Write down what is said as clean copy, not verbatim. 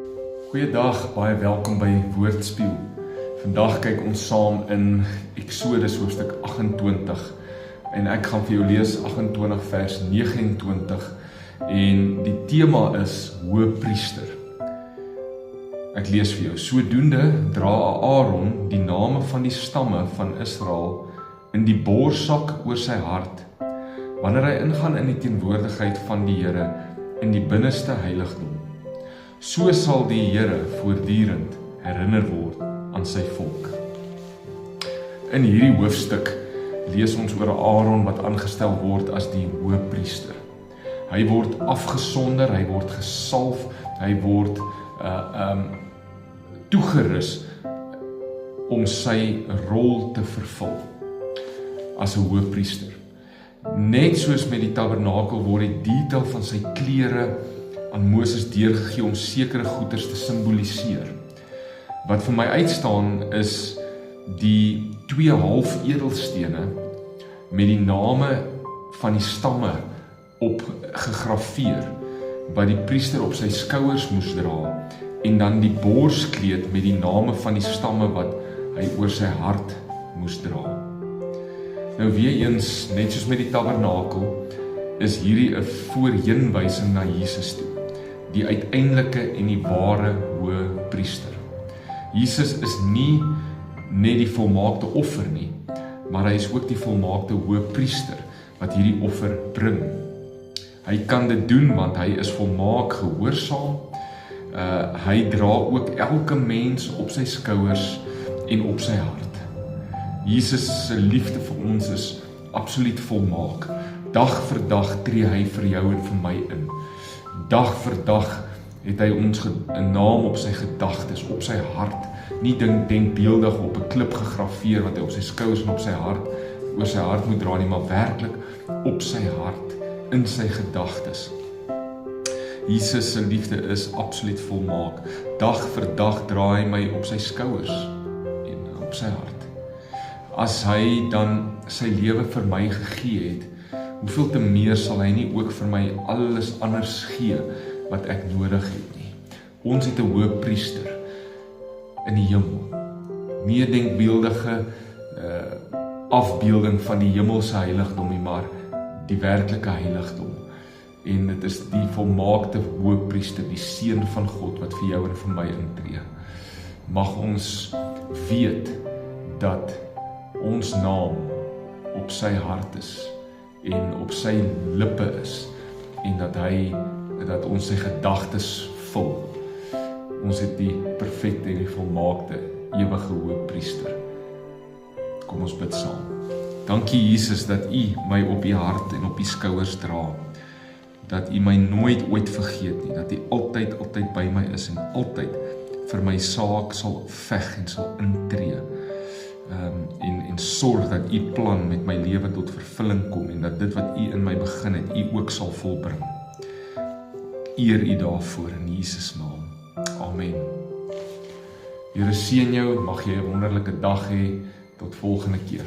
Goeiedag, baie welkom by Woordspieël. Vandag kyk ons saam in Eksodus hoofstuk 28 en ek gaan vir jou lees 28 vers 29 en die tema is Hoëpriester. Ek lees vir jou: sodoende dra Aaron die name van die stamme van Israel in die borsak oor sy hart, wanneer hy ingaan in die teenwoordigheid van die Here in die binneste heiligdom. So sal die Here voortdurend herinner word aan sy volk. In hierdie hoofstuk lees ons oor Aaron wat aangestel word as die hoëpriester. Hy word afgesonder, hy word gesalf, hy word toegerus om sy rol te vervul as 'n hoëpriester. Net soos met die tabernakel word die detail van sy klere aan Moses deurgegee om sekere goeders te simboliseer. Wat vir my uitstaan is die 2 half edelstene met die name van die stamme op gegrafeer, wat die priester op sy skouers moes dra, en dan die borskleed met die name van die stamme wat hy oor sy hart moes dra. Nou weer eens, net soos met die tabernakel, is hierdie 'n voorheenwysing na Jesus toe, die uiteindelike en die ware hoëpriester. Jesus is nie net die volmaakte offer nie, maar hy is ook die volmaakte hoëpriester wat hierdie offer bring. Hy kan dit doen want hy is volmaak gehoorsaam. Hy dra ook elke mens op sy skouers en op sy hart. Jesus se liefde vir ons is absoluut volmaak. Dag vir dag tree hy vir jou en vir my in. Dag vir dag het hy ons 'n naam op sy gedagtes, op sy hart, nie denkbeeldig op 'n klip gegrafeer wat hy op sy skouers en op sy hart, oor sy hart moet dra nie, maar werklik op sy hart, in sy gedagtes. Jesus se liefde is absoluut volmaak. Dag vir dag dra hy my op sy skouers en op sy hart. As hy dan sy lewe vir my gegee het, hoeveel te meer sal hy nie ook vir my alles anders gee wat ek nodig het nie. Ons het 'n hoëpriester in die hemel. Nie 'n denkbeeldige afbeelding van die hemelse heiligdom nie, maar die werklike heiligdom. En dit is die volmaakte hoëpriester, die seun van God wat vir jou en vir my intree. Mag ons weet dat ons naam op sy hart is en op sy lippe is, en dat ons sy gedagtes vul. Ons het die perfekte en die volmaakte ewige hoëpriester. Kom ons bid saam. Dankie Jesus dat U my op U hart en op U skouers dra. Dat U my nooit ooit vergeet nie, dat U altyd by my is en altyd vir my saak sal veg en sal intree. En sorg dat U plan met my lewe tot vervulling kom en dat dit wat U in my begin het, U ook sal volbring. Eer U daarvoor in Jesus naam. Amen. Here seën jou, mag jy 'n wonderlike dag hê. Tot volgende keer.